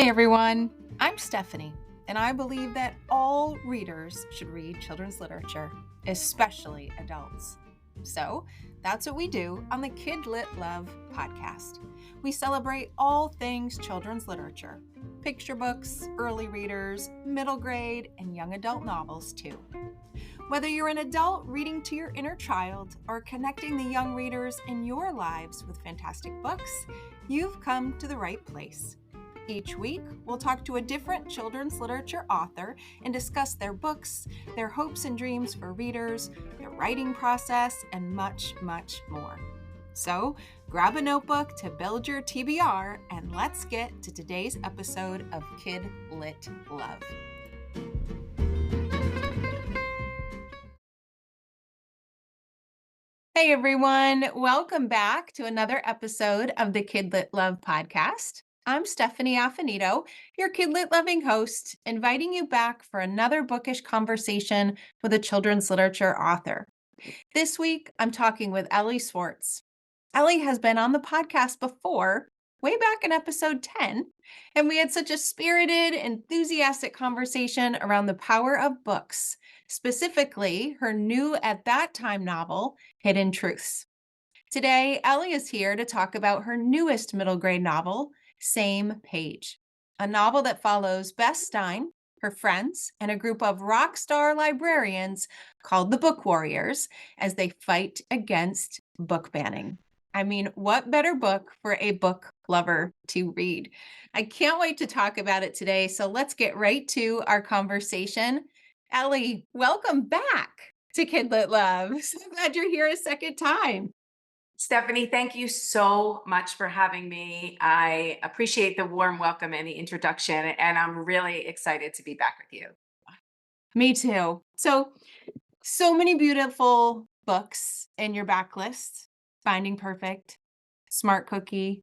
Hey everyone, I'm Stephanie, and I believe that all readers should read children's literature, especially adults. So that's what we do on the KidLit Love podcast. We celebrate all things children's literature, picture books, early readers, middle grade, and young adult novels too. Whether you're an adult reading to your inner child or connecting the young readers in your lives with fantastic books, you've come to the right place. Each week, we'll talk to a different children's literature author and discuss their books, their hopes and dreams for readers, their writing process, and much, much more. So, grab a notebook to build your TBR, and let's get to today's episode of KidLit Love. Hey everyone, welcome back to another episode of the KidLit Love podcast. I'm Stephanie Affinito, your KidLit loving host, inviting you back for another bookish conversation with a children's literature author. This week, I'm talking with Elly Swartz. Elly has been on the podcast before, way back in episode 10, and we had such a spirited, enthusiastic conversation around the power of books, specifically her new at that time novel, Hidden Truths. Today, Elly is here to talk about her newest middle grade novel, Same Page, a novel that follows Bess Stein, her friends, and a group of rockstar librarians called the Book Warriors as they fight against book banning. I mean, what better book for a book lover to read? I can't wait to talk about it today, so let's get right to our conversation. Elly, welcome back to KidLit Love. So glad you're here a second time. Stephanie, thank you so much for having me. I appreciate the warm welcome and the introduction, and I'm really excited to be back with you. Me too. So many beautiful books in your backlist. Finding Perfect, Smart Cookie,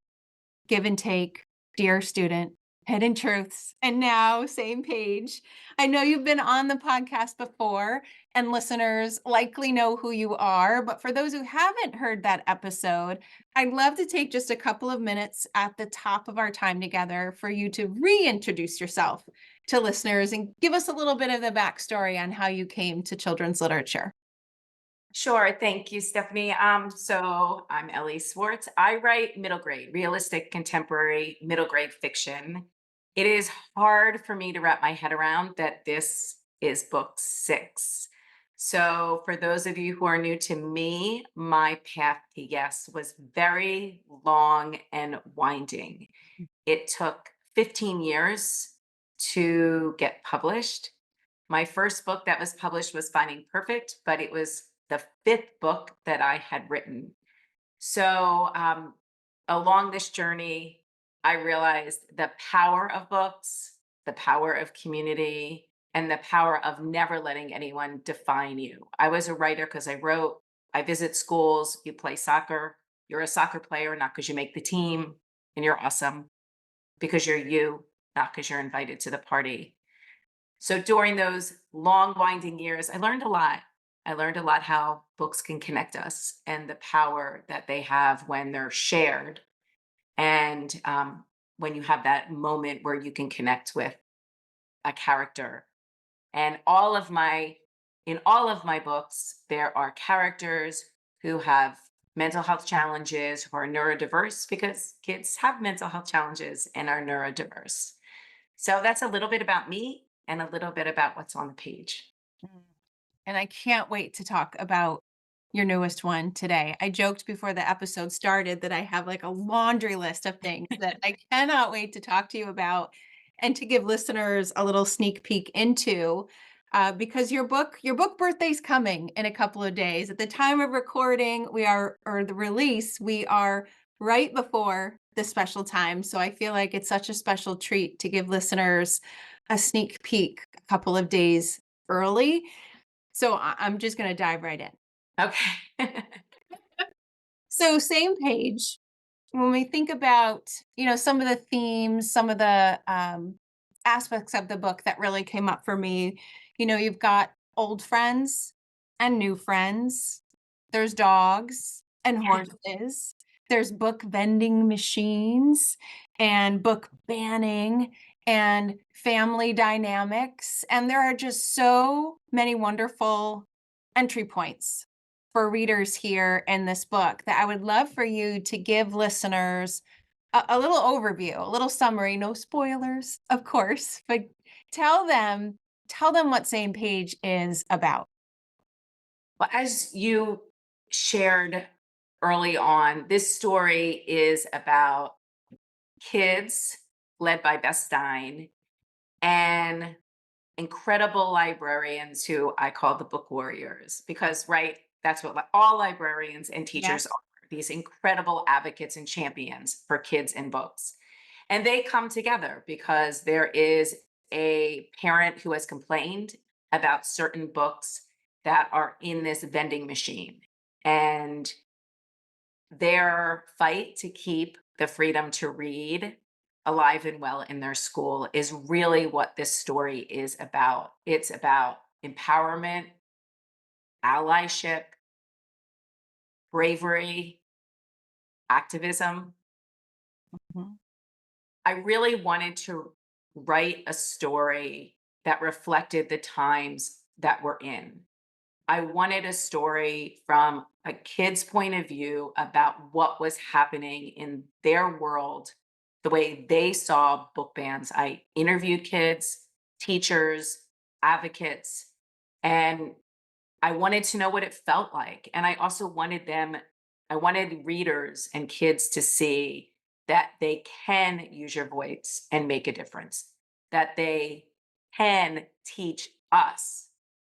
Give and Take, Dear Student, Hidden Truths, and now Same Page. I know you've been on the podcast before, and listeners likely know who you are, but for those who haven't heard that episode, I'd love to take just a couple of minutes at the top of our time together for you to reintroduce yourself to listeners and give us a little bit of the backstory on how you came to children's literature. Sure, thank you, Stephanie. So I'm Elly Swartz. I write middle grade, realistic contemporary middle grade fiction. It is hard for me to wrap my head around that this is book 6. So for those of you who are new to me, my path to yes was very long and winding. It took 15 years to get published. My first book that was published was Finding Perfect, but it was the 5th book that I had written. So along this journey, I realized the power of books, the power of community, and the power of never letting anyone define you. I was a writer because I wrote. I visit schools. You play soccer. You're a soccer player, not because you make the team, and you're awesome because you're you, not because you're invited to the party. So during those long, winding years, I learned a lot. I learned a lot how books can connect us and the power that they have when they're shared. And when you have that moment where you can connect with a character. And in all of my books, there are characters who have mental health challenges, who are neurodiverse, because kids have mental health challenges and are neurodiverse. So that's a little bit about me and a little bit about what's on the page. And I can't wait to talk about your newest one today. I joked before the episode started that I have like a laundry list of things that I cannot wait to talk to you about and to give listeners a little sneak peek into because your book birthday's coming in a couple of days. At the time of recording, or the release, we are right before the special time. So I feel like it's such a special treat to give listeners a sneak peek a couple of days early. So I'm just going to dive right in. Okay. So Same Page, when we think about, some of the themes, some of the aspects of the book that really came up for me, you've got old friends and new friends. There's dogs and horses. there's book vending machines and book banning and family dynamics. And there are just so many wonderful entry points for readers here in this book that I would love for you to give listeners a little overview, a little summary, no spoilers, of course, but tell them tell them what Same Page is about. Well, as you shared early on, this story is about kids led by Bess Stein and incredible librarians who I call the book warriors because, right, that's what all librarians and teachers Yes. are, these incredible advocates and champions for kids and books. And they come together because there is a parent who has complained about certain books that are in this vending machine. And their fight to keep the freedom to read alive and well in their school is really what this story is about. It's about empowerment, allyship, bravery, activism. Mhm. I really wanted to write a story that reflected the times that we're in. I wanted a story from a kid's point of view about what was happening in their world, the way they saw book bans. I interviewed kids, teachers, advocates, and I wanted to know what it felt like. And I also I wanted readers and kids to see that they can use your voice and make a difference, that they can teach us,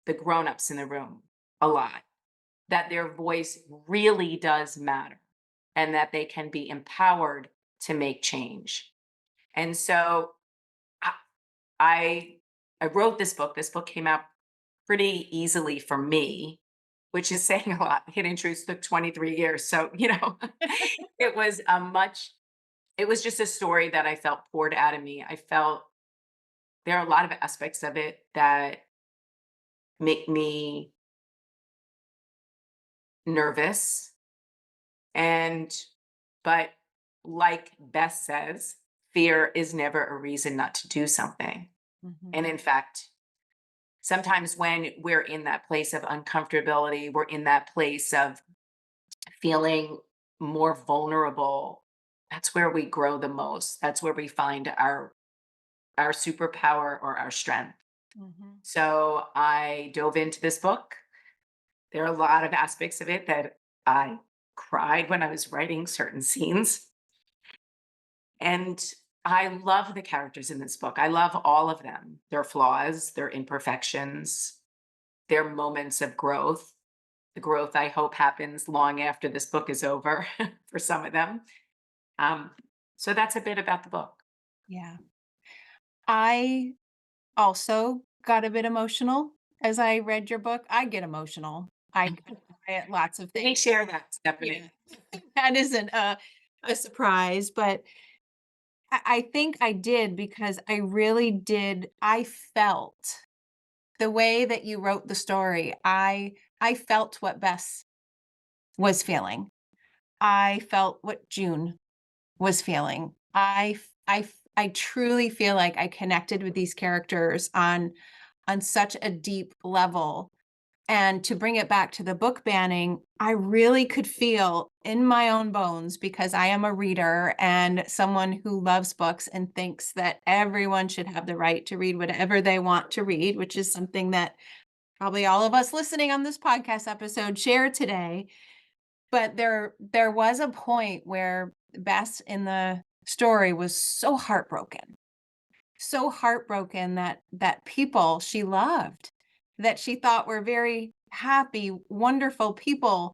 the grown-ups in the room, a lot, that their voice really does matter and that they can be empowered to make change. And so I I, I wrote this book. This book came out pretty easily for me, which is saying a lot. Hidden Truths took 23 years. So, it was it was just a story that I felt poured out of me. I felt there are a lot of aspects of it that make me nervous. And, but like Bess says, fear is never a reason not to do something. And Mhm. in fact, sometimes when we're in that place of uncomfortability, we're in that place of feeling more vulnerable, that's where we grow the most. That's where we find our superpower or our strength. Mhm. So I dove into this book. There are a lot of aspects of it that I cried when I was writing certain scenes. And I love the characters in this book. I love all of them, their flaws, their imperfections, their moments of growth. The growth I hope happens long after this book is over for some of them. Um, so that's a bit about the book. Yeah. I also got a bit emotional as I read your book. I get emotional. I cry at lots of Let me things. share that, Yeah. Stephanie. That isn't a surprise, but I think I did because I really did. I felt the way that you wrote the story. I felt what Bess was feeling. I felt what June was feeling. I truly feel like I connected with these characters on such a deep level. And to bring it back to the book banning, I really could feel in my own bones because I am a reader and someone who loves books and thinks that everyone should have the right to read whatever they want to read, which is something that probably all of us listening on this podcast episode share today. But there was a point where Bess in the story was so heartbroken that people she loved, that she thought were very happy, wonderful people,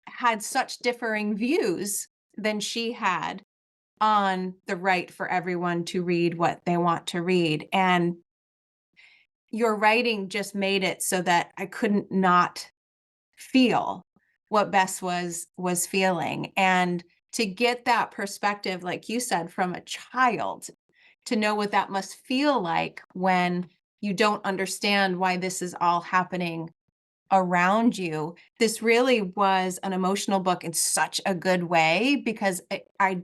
had such differing views than she had on the right for everyone to read what they want to read. And your writing just made it so that I couldn't not feel what Bess was feeling. And to get that perspective, like you said, from a child, to know what that must feel like when you don't understand why this is all happening around you. This really was an emotional book in such a good way because I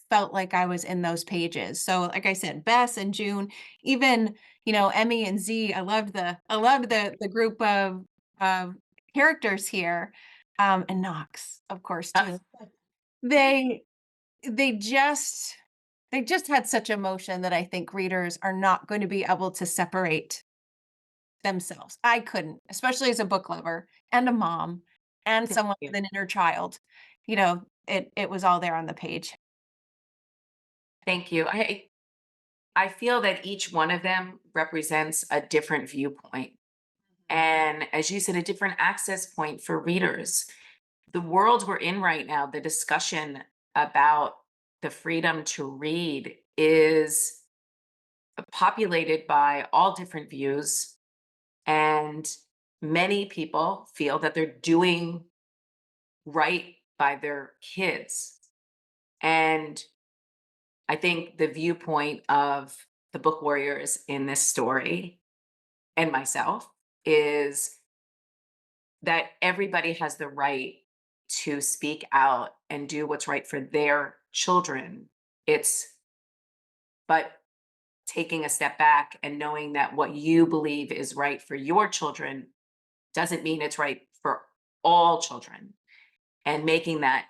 felt like I was in those pages. So like I said, Bess and June, even, Emmy and Z, I loved the group of characters here. And Knox, of course, Uh, too. They they just they just had such emotion that I think readers are not going to be able to separate themselves. I couldn't, especially as a book lover and a mom and Thank someone you. with an inner child. It was all there on the page. Thank you. I feel that each one of them represents a different viewpoint. And as you said, a different access point for readers. The world we're in right now, the discussion about the freedom to read is populated by all different views. And many people feel that they're doing right by their kids. And I think the viewpoint of the book warriors in this story and myself is that everybody has the right to speak out and do what's right for their children. It's but taking a step back and knowing that what you believe is right for your children doesn't mean it's right for all children, and making that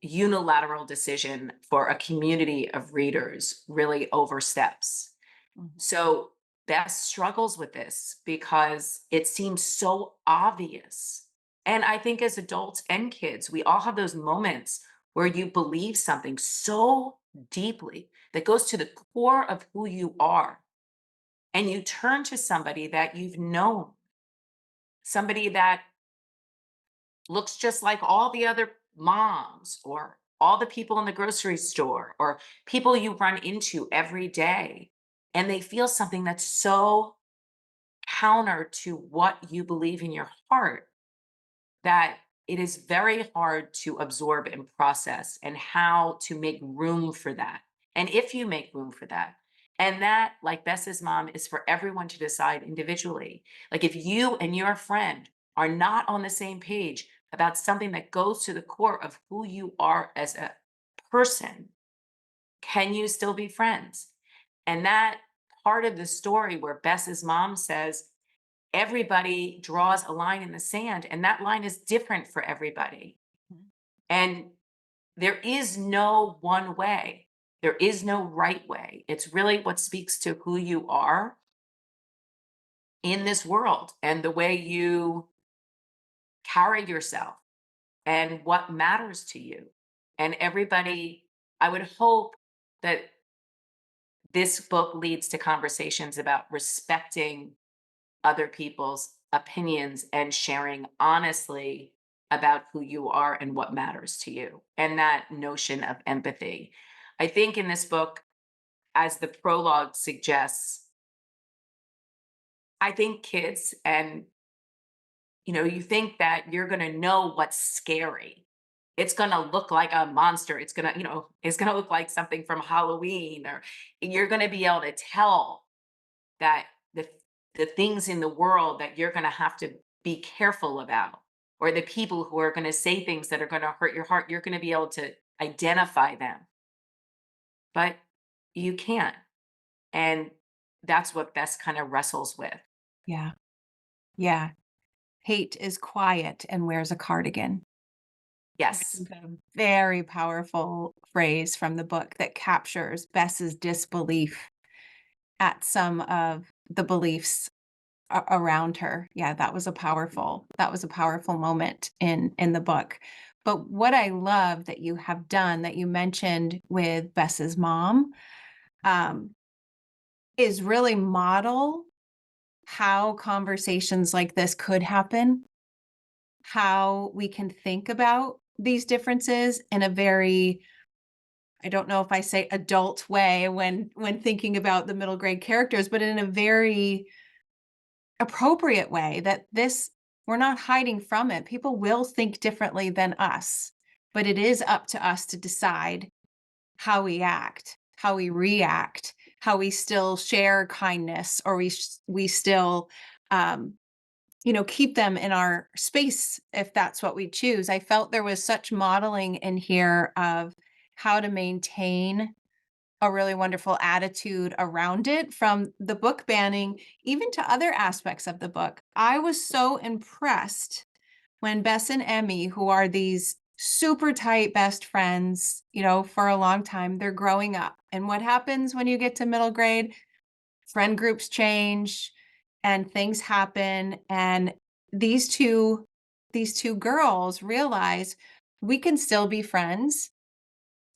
unilateral decision for a community of readers really oversteps. Mhm. So Beth struggles with this because it seems so obvious. And I think as adults and kids, we all have those moments where you believe something so deeply that goes to the core of who you are. And you turn to somebody that you've known, somebody that looks just like all the other moms or all the people in the grocery store or people you run into every day. And they feel something that's so counter to what you believe in your heart that it is very hard to absorb and process, and how to make room for that. And if you make room for that, and that, like Bess's mom, is for everyone to decide individually. Like if you and your friend are not on the same page about something that goes to the core of who you are as a person, can you still be friends? And that part of the story where Bess's mom says, everybody draws a line in the sand, and that line is different for everybody. Mhm. And there is no one way, there is no right way. It's really what speaks to who you are in this world and the way you carry yourself and what matters to you. And everybody, I would hope that this book leads to conversations about respecting other people's opinions and sharing honestly about who you are and what matters to you, and that notion of empathy. I think in this book, as the prologue suggests, I think kids, and you think that you're going to know what's scary. It's going to look like a monster. It's going to look like something from Halloween, or you're going to be able to tell that the things in the world that you're going to have to be careful about, or the people who are going to say things that are going to hurt your heart, you're going to be able to identify them, but you can't. And that's what Bess kind of wrestles with. Yeah. Yeah. Hate is quiet and wears a cardigan. I Yes. think a very powerful phrase from the book that captures Bess's disbelief at some of the beliefs around her. Yeah, that was a powerful moment in the book. But what I love that you have done, that you mentioned with Bess's mom, um, is really model how conversations like this could happen, how we can think about these differences in a very, I don't know if I say adult way when thinking about the middle grade characters, but in a very appropriate way, that this, we're not hiding from it. People will think differently than us, but it is up to us to decide how we act, how we react, how we still share kindness, or we still um keep them in our space if that's what we choose. I felt there was such modeling in here of how to maintain a really wonderful attitude around it, from the book banning even to other aspects of the book. I was so impressed when Bess and Emmy, who are these super tight best friends, for a long time, they're growing up. And what happens when you get to middle grade? Friend groups change and things happen. And these two these two girls realize we can still be friends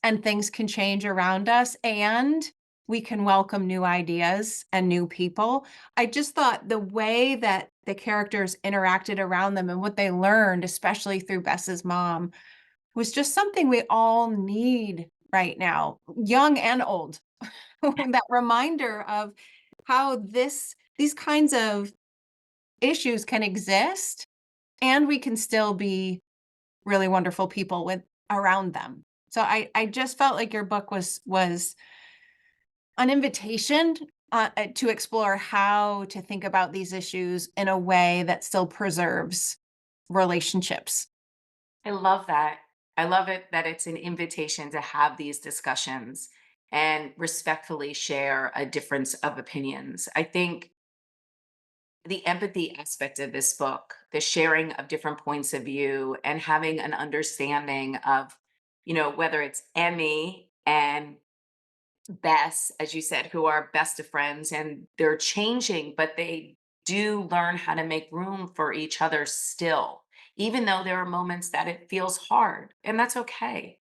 and things can change around us, and we can welcome new ideas and new people. I just thought the way that the characters interacted around them and what they learned, especially through Bess's mom, was just something we all need right now, young and old. That reminder of how these kinds of issues can exist, and we can still be really wonderful people with around them. So I just felt like your book was an invitation to explore how to think about these issues in a way that still preserves relationships. I love that. I love it that it's an invitation to have these discussions and respectfully share a difference of opinions. I think the empathy aspect of this book, the sharing of different points of view and having an understanding of, whether it's Emmy and Bess, as you said, who are best of friends and they're changing, but they do learn how to make room for each other still, even though there are moments that it feels hard. And that's okay.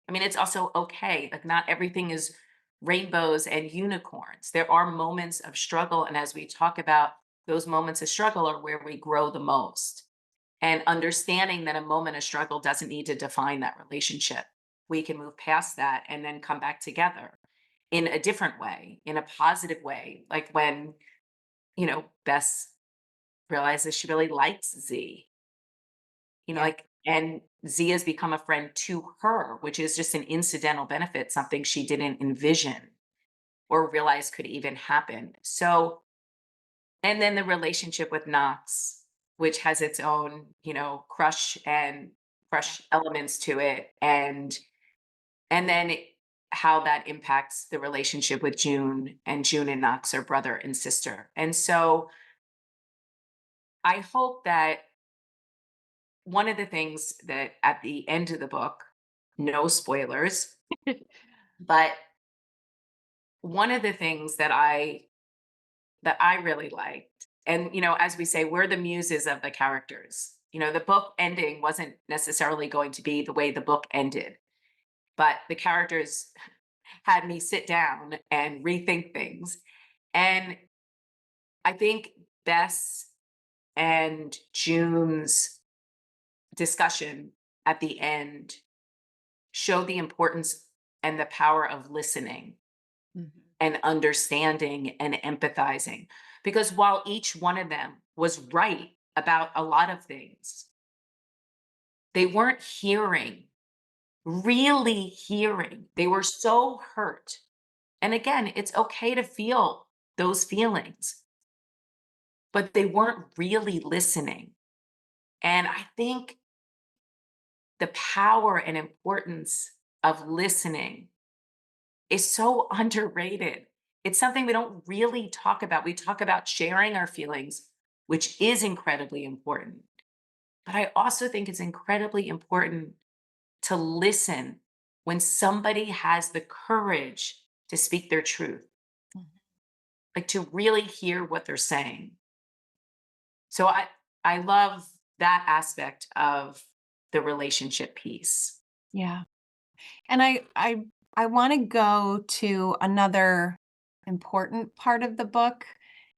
I mean, it's also okay. Like, not everything is rainbows and unicorns. There are moments of struggle. And as we talk about, those moments of struggle are where we grow the most. And understanding that a moment of struggle doesn't need to define that relationship. We can move past that and then come back together in a different way, in a positive way. Like when, Bess realizes she really likes Z, Yeah. like, and Z has become a friend to her, which is just an incidental benefit, something she didn't envision or realize could even happen. So, and then the relationship with Knox, which has its own, crush and Yeah. crush elements to it. And then how that impacts the relationship with June, and June and Knox are brother and sister. And so I hope that one of the things that at the end of the book, no spoilers, but one of the things that I really liked, and as we say, we're the muses of the characters. The book ending wasn't necessarily going to be the way the book ended, but the characters had me sit down and rethink things. And I think Bess and June's discussion at the end showed the importance and the power of listening Mhm. and understanding and empathizing. Because while each one of them was right about a lot of things, they weren't hearing, really hearing. They were so hurt. And again, it's okay to feel those feelings, but they weren't really listening. And I think the power and importance of listening is so underrated. It's something we don't really talk about. We talk about sharing our feelings, which is incredibly important. But I also think it's incredibly important to listen when somebody has the courage to speak their truth, Mhm. like to really hear what they're saying. So I love that aspect of the relationship piece. Yeah. And I want to go to another important part of the book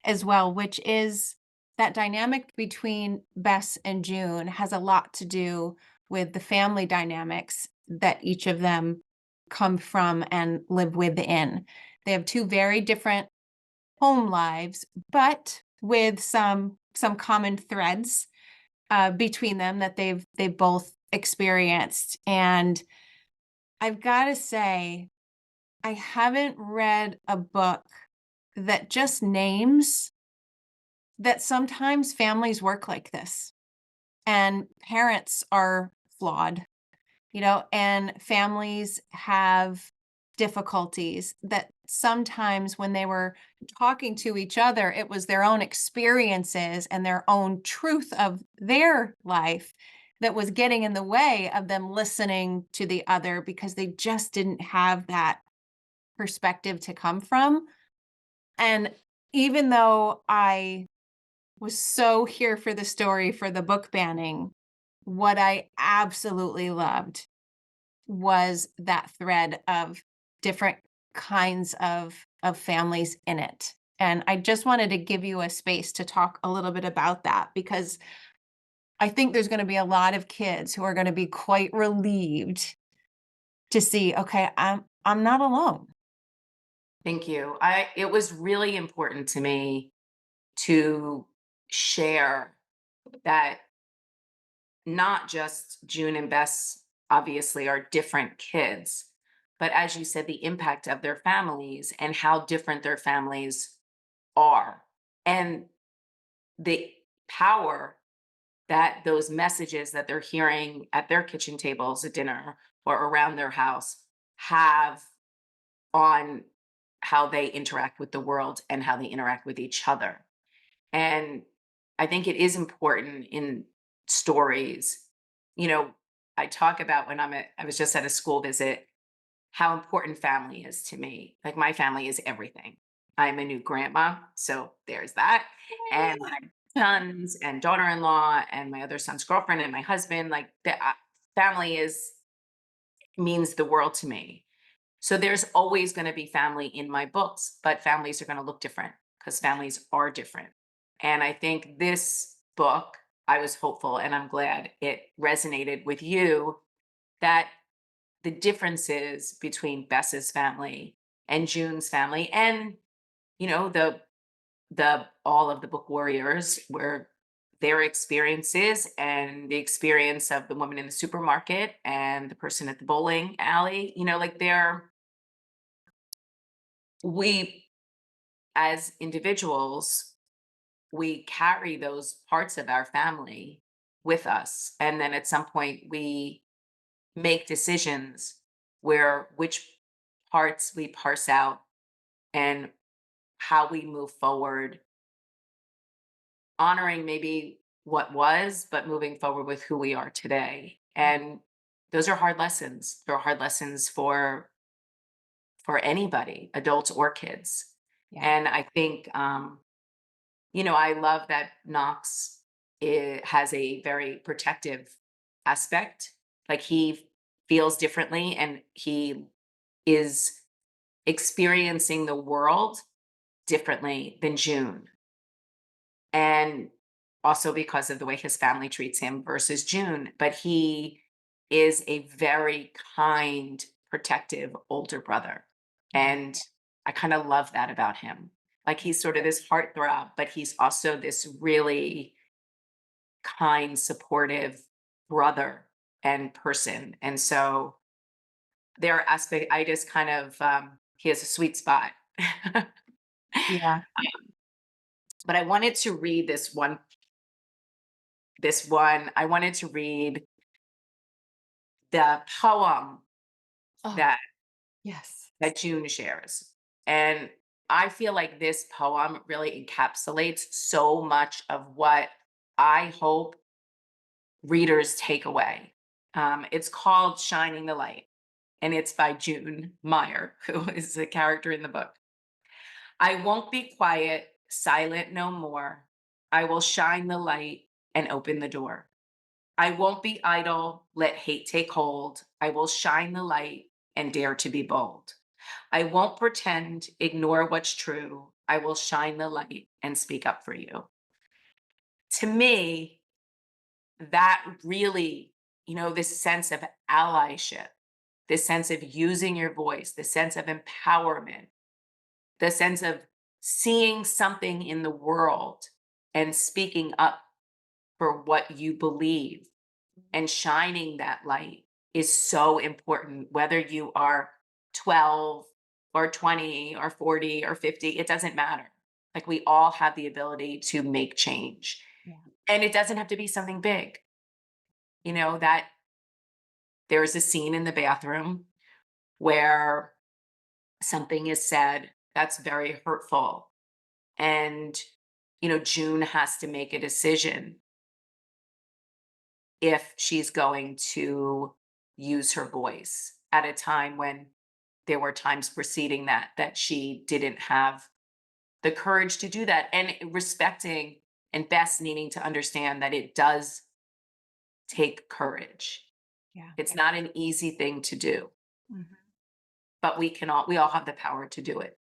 as well, which is that dynamic between Bess and June has a lot to do with the family dynamics that each of them come from and live within. They have two very different home lives, but with some common threads between them that they've both experienced. And I've got to say, I haven't read a book that just names that sometimes families work like this and parents are flawed, and families have difficulties that sometimes when they were talking to each other, it was their own experiences and their own truth of their life that was getting in the way of them listening to the other because they just didn't have that perspective to come from. And even though I was so here for the story for the book banning, what I absolutely loved was that thread of different kinds of families in it. And I just wanted to give you a space to talk a little bit about that because I think there's going to be a lot of kids who are going to be quite relieved to see, okay, I'm not alone. Thank you. It was really important to me to share that not just June and Bess obviously are different kids, but as you said, the impact of their families and how different their families are, and the power that those messages that they're hearing at their kitchen tables at dinner or around their house have on how they interact with the world and how they interact with each other. And I think it is important in stories. You know, I talk about when I was just at a school visit, how important family is to me. Like my family is everything. I'm a new grandma, so there's that. And my sons and daughter-in-law and my other son's girlfriend and my husband, like family is means the world to me. So there's always going to be family in my books, but families are going to look different because families are different. And I think this book, I was hopeful and I'm glad it resonated with you that the differences between Bess's family and June's family and the all of the book warriors were their experiences and the experience of the woman in the supermarket and the person at the bowling alley, like we as individuals, we carry those parts of our family with us. And then at some point, we make decisions where which parts we parse out and how we move forward, honoring maybe what was, but moving forward with who we are today. And those are hard lessons. They're hard lessons for anybody, adults or kids. Yeah. And I think I love that Knox has a very protective aspect. Like he feels differently and he is experiencing the world differently than June. And also because of the way his family treats him versus June. But he is a very kind, protective older brother. Yeah. And I kind of love that about him. Like he's sort of this heartthrob, but he's also this really kind, supportive brother and person. And so there are aspects I just kind of he has a sweet spot. Yeah. But I wanted to read this one. I wanted to read the poem Oh, that yes. June shares. And I feel like this poem really encapsulates so much of what I hope readers take away. It's called Shining the Light, and it's by June Meyer, who is the character in the book. I won't be quiet, silent no more. I will shine the light and open the door. I won't be idle, let hate take hold. I will shine the light and dare to be bold. I won't pretend, ignore what's true. I will shine the light and speak up for you. To me, that really, this sense of allyship, this sense of using your voice, the sense of empowerment, the sense of seeing something in the world and speaking up for what you believe and shining that light is so important, whether you are 12 or 20 or 40 or 50, it doesn't matter. Like we all have the ability to make change. Yeah. And it doesn't have to be something big. That there is a scene in the bathroom where something is said that's very hurtful. And, June has to make a decision if she's going to use her voice at a time when there were times preceding that she didn't have the courage to do that, and respecting and Bess needing to understand that it does take courage. Yeah. It's not an easy thing to do, Mhm. but we all have the power to do it.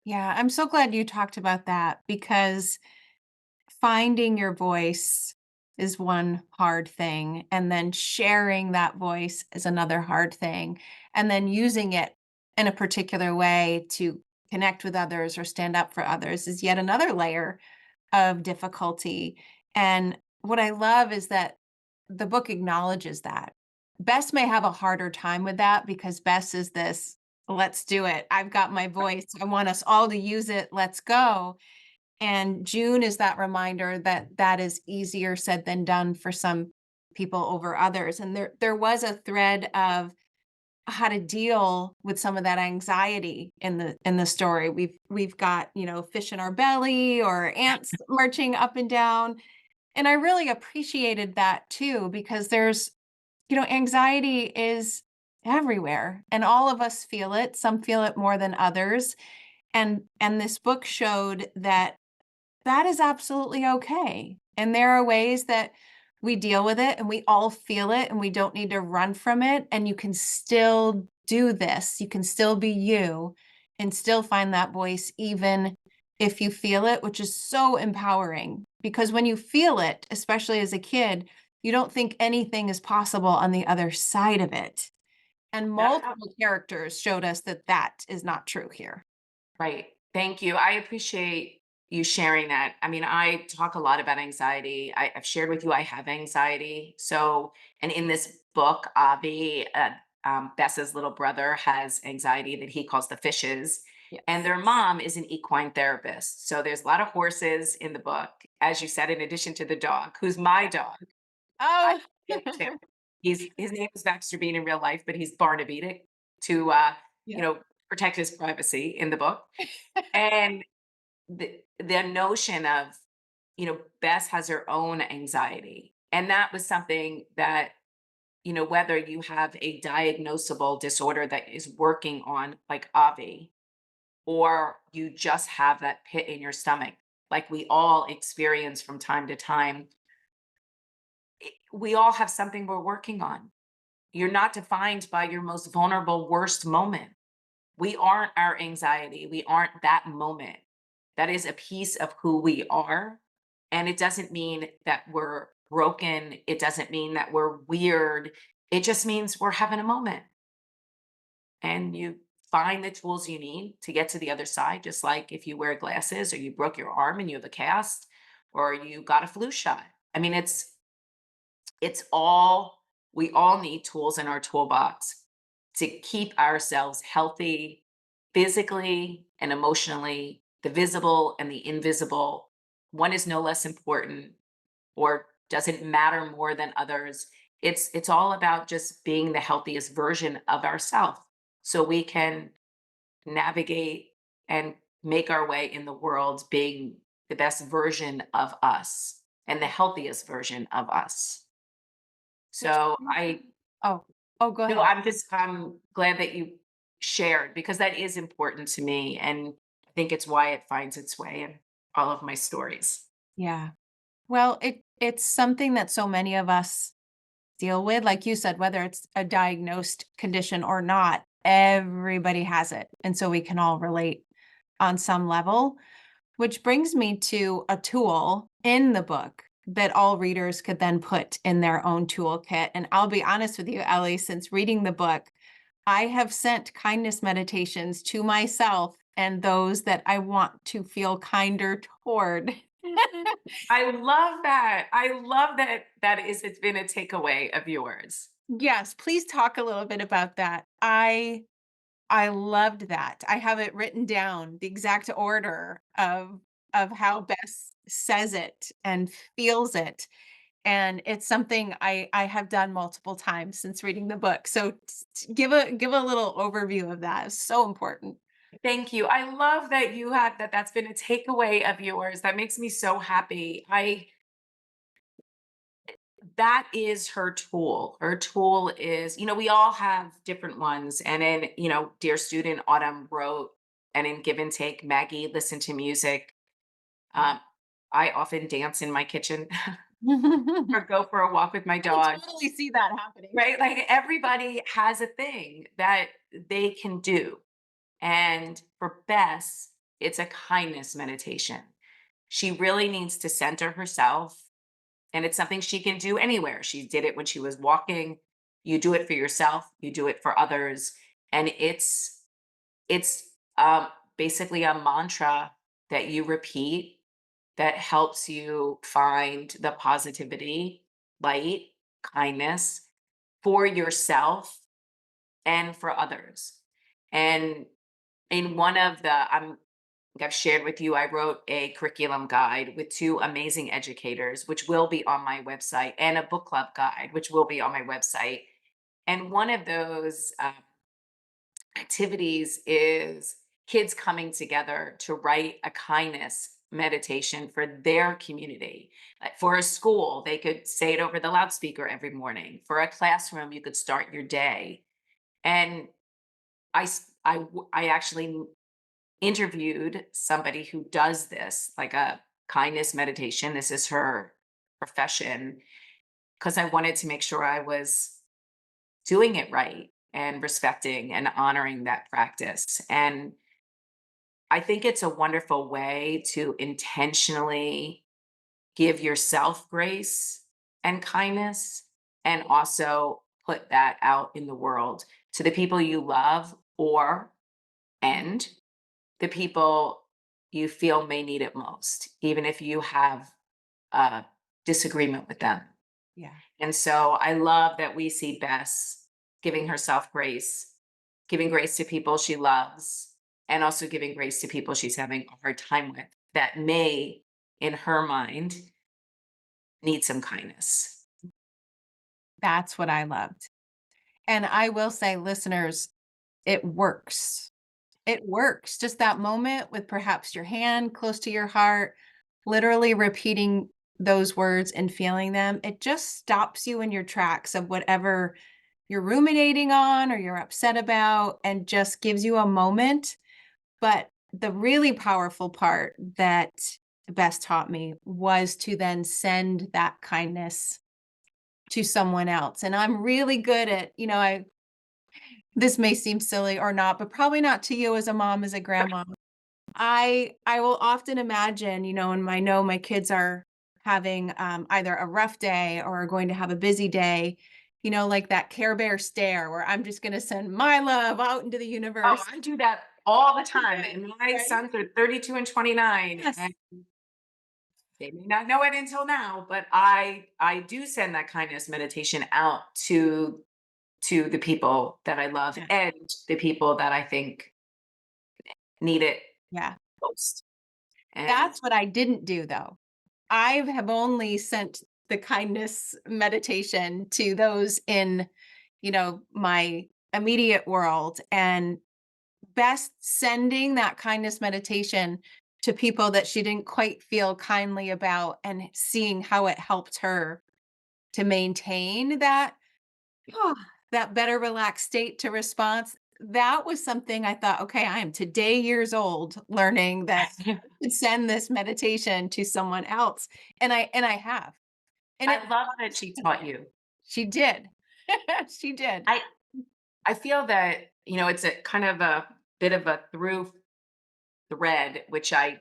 Yeah, I'm so glad you talked about that because finding your voice is one hard thing, and then sharing that voice is another hard thing, and then using it in a particular way to connect with others or stand up for others is yet another layer of difficulty. And what I love is that the book acknowledges that. Bess may have a harder time with that because Bess is this, let's do it. I've got my voice. I want us all to use it. Let's go. And June is that reminder that that is easier said than done for some people over others. And there was a thread of how to deal with some of that anxiety in the story. We've got, fish in our belly or ants marching up and down. And I really appreciated that too, because anxiety is everywhere and all of us feel it. Some feel it more than others. And this book showed that that is absolutely okay. And there are ways that we deal with it and we all feel it and we don't need to run from it. And you can still do this. You can still be you and still find that voice, even if you feel it, which is so empowering. Because when you feel it, especially as a kid, you don't think anything is possible on the other side of it. And Yeah. multiple characters showed us that that is not true here. Right. Thank you. I appreciate you sharing that. I mean, I talk a lot about anxiety. I've shared with you I have anxiety. So, and in this book, Avi, Bess's little brother, has anxiety that he calls the fishes. And Yes. their mom is an equine therapist. So there's a lot of horses in the book, as you said, in addition to the dog, who's my dog. I Oh, picked him. His name is Baxter Bean in real life, but he's Barnaby to yeah. you know protect his privacy in the book. And the notion of, Bess has her own anxiety. And that was something that, whether you have a diagnosable disorder that is working on like Avi, or you just have that pit in your stomach, like we all experience from time to time, we all have something we're working on. You're not defined by your most vulnerable, worst moment. We aren't our anxiety. We aren't that moment. That is a piece of who we are. And it doesn't mean that we're broken. It doesn't mean that we're weird. It just means we're having a moment. And you find the tools you need to get to the other side, just like if you wear glasses or you broke your arm and you have a cast or you got a flu shot. I mean, it's all, we all need tools in our toolbox to keep ourselves healthy physically and emotionally, the visible and the invisible. One is no less important or doesn't matter more than others. It's all about just being the healthiest version of ourselves so we can navigate and make our way in the world being the best version of us and the healthiest version of us. Which So brings me Oh. Oh, go no, ahead. I'm glad that you shared because that is important to me. And I think it's why it finds its way in all of my stories. Yeah. Well, it's something that so many of us deal with, like you said, whether it's a diagnosed condition or not, everybody has it, and so we can all relate on some level, which brings me to a tool in the book that all readers could then put in their own toolkit, and I'll be honest with you, Ellie, since reading the book, I have sent kindness meditations to myself and those that I want to feel kinder toward. I love that. I love that it's been a takeaway of yours. Yes, please talk a little bit about that. I I loved that. I have it written down, the exact order of how Bess says it and feels it, and it's something I have done multiple times since reading the book. So give a little overview of that. It's so important. Thank you. I love that you have that that's been a takeaway of yours. That makes me so happy. I That is her tool. Her tool is, we all have different ones. And in, Dear Student, Autumn wrote, and in Give and Take, Maggie listened to music. Um, I often dance in my kitchen or go for a walk with my I dog, totally see that happening. right? Like everybody has a thing that they can do. And for Bess, it's a kindness meditation. She really needs to center herself, and it's something she can do anywhere. She did it when she was walking. You do it for yourself, you do it for others, and it's basically a mantra that you repeat that helps you find the positivity, light, kindness for yourself and for others. And in one of the I've shared with you, I wrote a curriculum guide with two amazing educators, which will be on my website, and a book club guide, which will be on my website. And one of those activities is kids coming together to write a kindness meditation for their community. Like for a school, they could say it over the loudspeaker every morning. For a classroom, you could start your day. And I actually interviewed somebody who does this, like a kindness meditation. This is her profession, because I wanted to make sure I was doing it right and respecting and honoring that practice. And I think it's a wonderful way to intentionally give yourself grace and kindness, and also put that out in the world to the people you love, and the people you feel may need it most, even if you have a disagreement with them. Yeah. And so I love that we see Bess giving herself grace, giving grace to people she loves, and also giving grace to people she's having a hard time with that may, in her mind, need some kindness. That's what I loved. And I will say, listeners, it works. It works. Just that moment with perhaps your hand close to your heart, literally repeating those words and feeling them, it just stops you in your tracks of whatever you're ruminating on or you're upset about, and just gives you a moment. But the really powerful part that Bess taught me was to then send that kindness to someone else. And I'm really good at, I this may seem silly or not, but probably not to you as a mom, as a grandma. I will often imagine, when I know my kids are having either a rough day or are going to have a busy day, like that Care Bear stare where I'm just going to send my love out into the Oh, universe. I do that all the Do time. it, And my right? sons are 32 and 29. Yes. And they may not know it until now, but I do send that kindness meditation out to the people that I love Yes. and the people that I think need it Yeah. most. And That's what I didn't do though. I have only sent the kindness meditation to those in, my immediate world, and best sending that kindness meditation to people that she didn't quite feel kindly about, and seeing how it helped her to maintain that that better relaxed state to response. That was something I thought, okay, I am today years old learning that I could send this meditation to someone else. And I have. And it I love that she taught you. she did. She did. I I feel that, it's a kind of a bit of a through thread, which I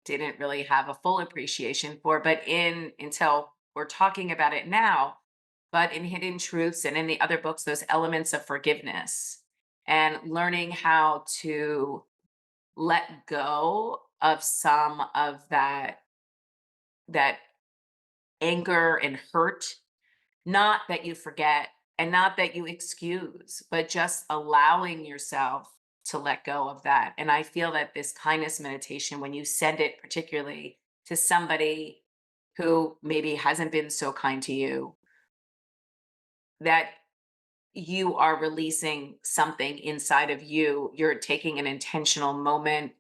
didn't really have a full appreciation for, but in until we're talking about it now, but in Hidden Truths and in the other books, those elements of forgiveness and learning how to let go of some of that anger and hurt, not that you forget and not that you excuse, but just allowing yourself to let go of that. And I feel that this kindness meditation, when you send it particularly to somebody who maybe hasn't been so kind to you, that you are releasing something inside of you. You're taking an intentional moment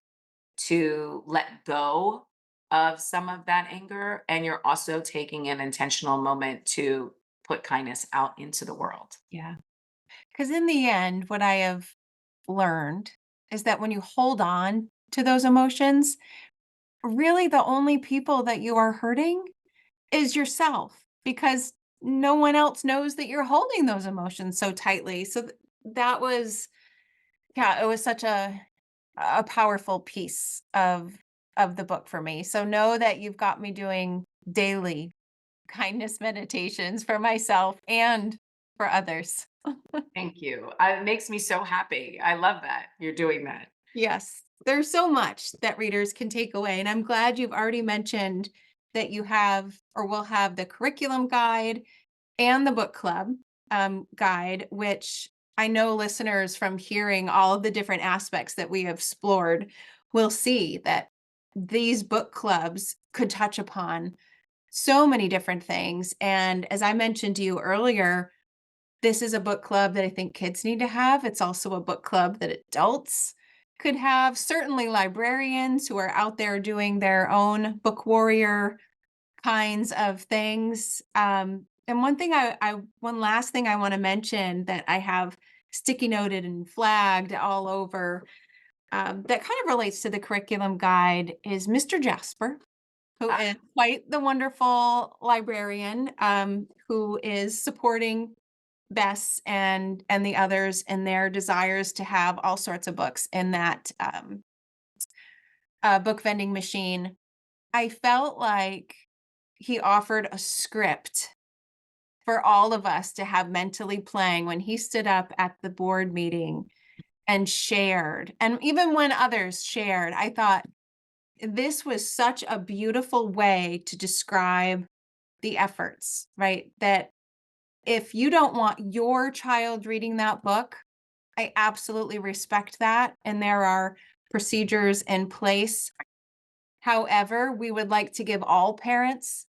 to let go of some of that anger. And you're also taking an intentional moment to put kindness out into the world. Yeah. Because in the end, what I have learned is that when you hold on to those emotions, really the only people that you are hurting is yourself because no one else knows that you're holding those emotions so tightly. So that was, yeah, it was such a powerful piece of the book for me. So know that you've got me doing daily kindness meditations for myself and for others. Thank you. It makes me so happy. I love that you're doing that. Yes, there's so much that readers can take away, and I'm glad you've already mentioned that you have or will have the curriculum guide and the book club guide, which I know listeners from hearing all of the different aspects that we have explored will see that these book clubs could touch upon so many different things. And as I mentioned to you earlier, this is a book club that I think kids need to have. It's also a book club that adults could have. Certainly, librarians who are out there doing their own book warrior kinds of things. And one last thing I want to mention that I have sticky noted and flagged all over that kind of relates to the curriculum guide is Mr. Jasper, who Ah, is quite the wonderful librarian who is supporting Bess and the others in their desires to have all sorts of books in that book vending machine. I felt like he offered a script for all of us to have mentally playing when he stood up at the board meeting and shared. And even when others shared, I thought this was such a beautiful way to describe the efforts, right? That if you don't want your child reading that book, I absolutely respect that. And there are procedures in place. However, we would like to give all parents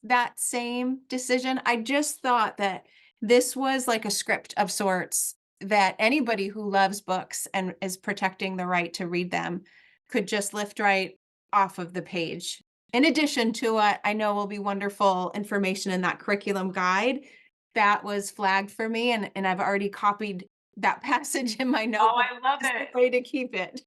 that same decision. I just thought that this was like a script of sorts that anybody who loves books and is protecting the right to read them could just lift right off of the page. In addition to what I know will be wonderful information in that curriculum guide, that was flagged for me, and I've already copied that passage in my oh, notebook. I love Just a it. way to keep it.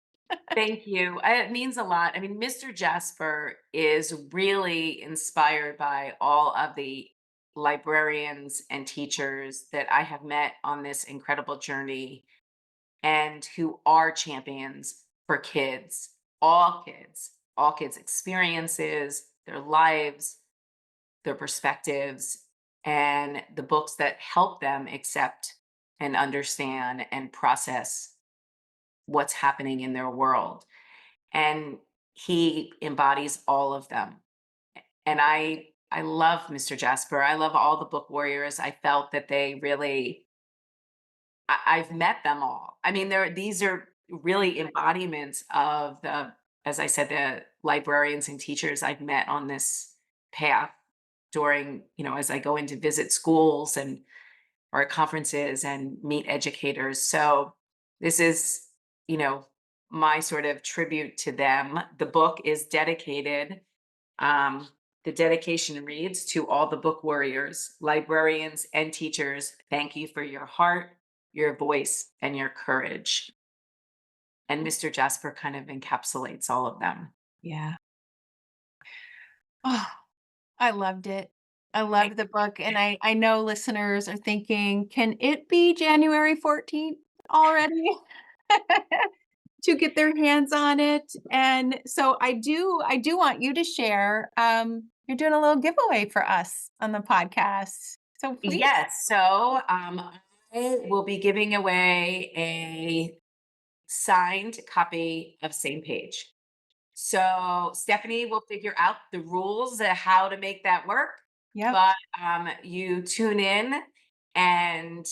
Thank you. It means a lot. I mean, Mr. Jasper is really inspired by all of the librarians and teachers that I have met on this incredible journey and who are champions for all kids' experiences, their lives, their perspectives, and the books that help them accept and understand and process what's happening in their world. And he embodies all of them. And I love Mr. Jasper. I love all the book warriors. I felt that they really I've met them all. I mean, these are really embodiments of the, as I said, the librarians and teachers I've met on this path during, as I go in to visit schools and or at conferences and meet educators. So this is, you know, my sort of tribute to them. The book is dedicated. Um, the dedication reads to all the book warriors, librarians, and teachers. Thank you for your heart, your voice, and your courage. And Mr. Jasper kind of encapsulates all of them. Yeah. Oh, I loved it. I Thank loved the book, and I know listeners are thinking, "Can it be January 14th already?" To get their hands on it, and so I do want you to share, you're doing a little giveaway for us on the podcast, so please. Yes. So I will be giving away a signed copy of Same Page. So Stephanie will figure out the rules of how to make that work. Yep. But you tune in and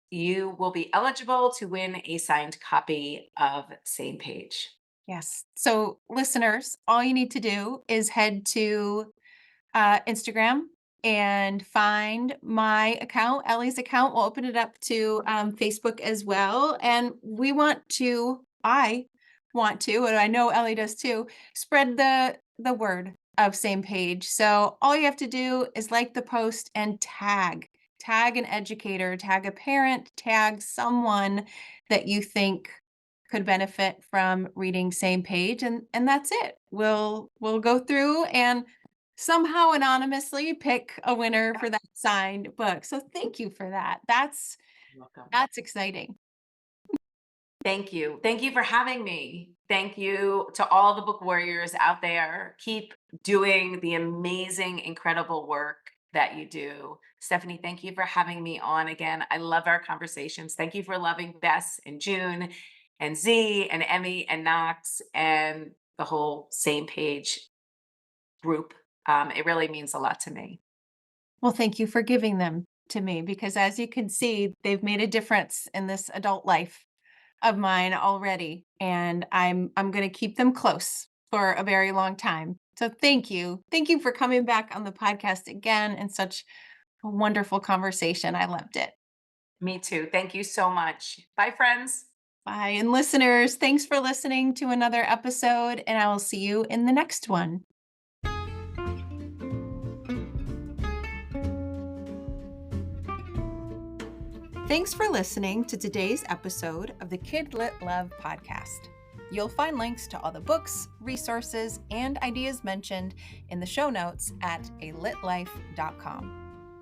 you will be eligible to win a signed copy of Same Page. Yes. So, listeners, all you need to do is head to Instagram and find my account, Elly's account. We'll open it up to Facebook as well. And I want to, and I know Elly does too, spread the word of Same Page. So all you have to do is like the post and tag an educator, tag a parent, tag someone that you think could benefit from reading Same Page, and that's it. We'll go through and somehow anonymously pick a winner for that signed book. So thank you for that. Welcome. That's exciting. Thank you. Thank you for having me. Thank you to all the book warriors out there. Keep doing the amazing, incredible work that you do. Stephanie, thank you for having me on again. I love our conversations. Thank you for loving Bess and June and Z and Emmy and Knox and the whole Same Page group. It really means a lot to me. Well, thank you for giving them to me because as you can see, they've made a difference in this adult life of mine already, and I'm going to keep them close for a very long time. So thank you. Thank you for coming back on the podcast again and such a wonderful conversation. I loved it. Me too. Thank you so much. Bye, friends. Bye. And listeners, thanks for listening to another episode, and I will see you in the next one. Thanks for listening to today's episode of the KidLit Love podcast. You'll find links to all the books, resources, and ideas mentioned in the show notes at alitlife.com.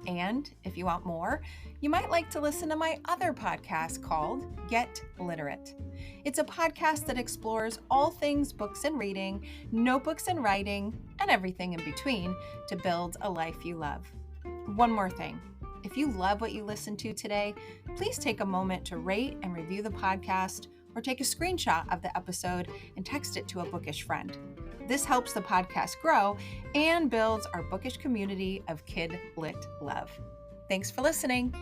And if you want more, you might like to listen to my other podcast called Get Literate. It's a podcast that explores all things books and reading, notebooks and writing, and everything in between to build a life you love. One more thing. If you love what you listened to today, please take a moment to rate and review the podcast or take a screenshot of the episode and text it to a bookish friend. This helps the podcast grow and builds our bookish community of KidLit Love. Thanks for listening.